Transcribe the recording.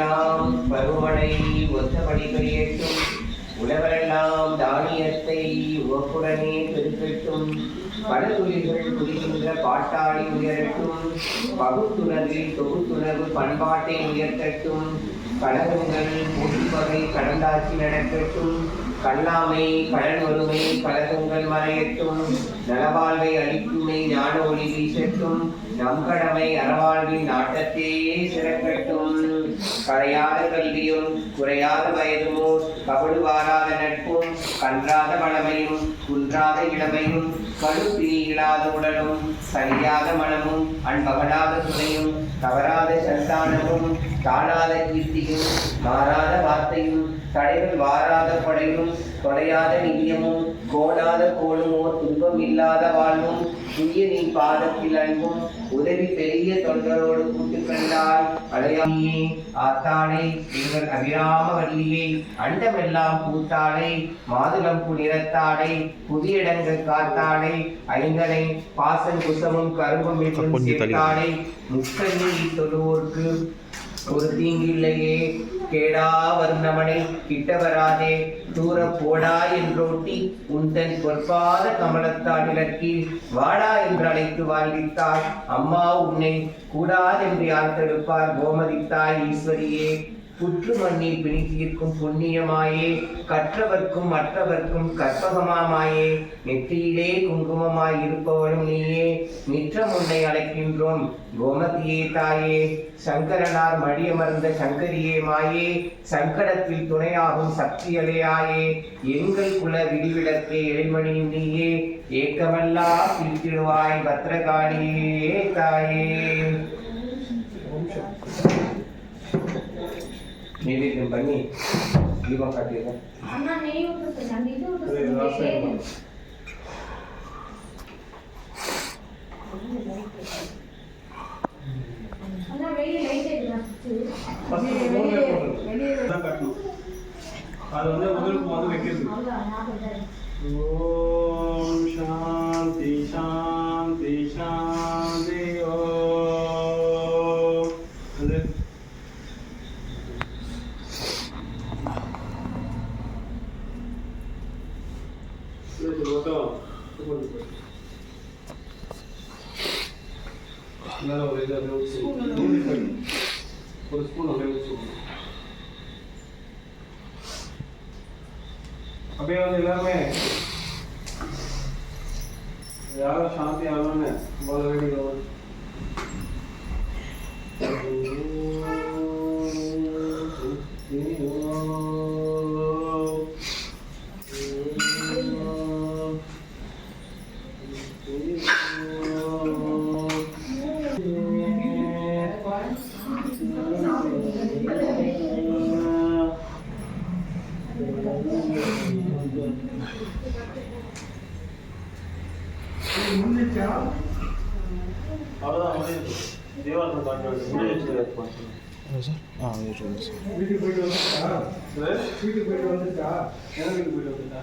உலகெல்லாம் பருவமழை ஒத்தபடி பெய்யட்டும். உலகெல்லாம் தானியத்தை உவப்புடனே பெருக்கட்டும். பல துளிகள் புரிகின்ற பாட்டாளி உயரட்டும். பகுத்துணர்வில் தொகுத்துணர்வு பண்பாட்டை உயர்த்தட்டும். கழகங்கள் போட்டிப்பகை கடந்தாட்சி நடக்கட்டும். கல்லாமை கடன் வறுமை கழகங்கள் மறையட்டும். நலவாழ்வை அளிக்குமை ஞான ஒளி வீசட்டும். நம் கடமை அறவாழ்வின் நாட்டத்தையே சிறக்கட்டும். கரையாத கல்வியும் குறையாத வயதுமோ கபடு வாராத நட்பும் கன்றாத வளமையும் குன்றாத இளமையும் கழுப்பினி இல்லாத உடலும் சரியாத மனமும் அன்பகலாத துணையும் தவறாத சந்தானமும் தாழாத கீர்த்தியும் மாறாத வார்த்தையும் தடைகள் வாராத படையும் தொலையாத நிதியமும் கோணாத கோணுமோ துன்பம் இல்லாத வாழ்வும் புதிய நீ பாதத்தில் அன்பும் உதவி பெரிய தொண்டரோடு கூட்டு கண்டால் அடையாமையே ஆத்தாளை எங்கள் அபிராம வள்ளியை அண்டமெல்லாம் பூத்தாளை மாதுளம் புனிரத்தாளை புதிய இடங்கள் காத்தாளை ஐந்தனை பாசன் குசமும் கரும்பும் என்றும் சேர்த்தாளை முக்கண்ணி தொழுவோர்க்கு ஒரு தீங்கில்லையே கேடா வர்ணமனை கிட்ட வராதே தூர போடா என்றோட்டி உந்தன் பொற்பாத கமலத்தால் இலக்கி வாடா என்று அழைத்து வாழ்வித்தாள். அம்மா உன்னை கூடாதென்று யார் தடுப்பார் கோமதித்தாய் ஈஸ்வரியே. புற்று மண்ணில் பிணி தீர்க்கும் புண்ணியமாயே கற்றவர்க்கும் மற்றவர்க்கும் கற்பகமாமாயே நெற்றியிலே குங்குமமாய் இருப்பவளும் நீயே. நிற்றம் உன்னை அழைக்கின்றோம் கோமதியே தாயே. சங்கரனார் மடியமர்ந்த சங்கரியே மாயே. சங்கடத்தில் துணையாகும் சக்தியலையாயே. எங்கள் குல விடிவிடத்தே எழில்மணியும் நீயே. ஏக்கமல்லா தீர்த்திடுவாய் பத்ரகாளியே தாயே. நைவேத்தியம் பண்ணி தீபம் காட்டிடுறேன். அது வந்து முதலுக்கு வந்து வைக்கிறது. ஓம் சாந்தி சாந்தி சாந்தி. ஓம் ஒரு ஸ்பூன் அப்படியே வந்து எல்லாருமே யாரும் சாந்தி ஆகணும்னு போத வேண்டியது. தேவாலயம் வீட்டுக்கு போயிட்டு வந்துட்டா? வீட்டுக்கு போயிட்டு வந்துட்டா? வீட்டுக்கு போயிட்டு வந்துட்டா?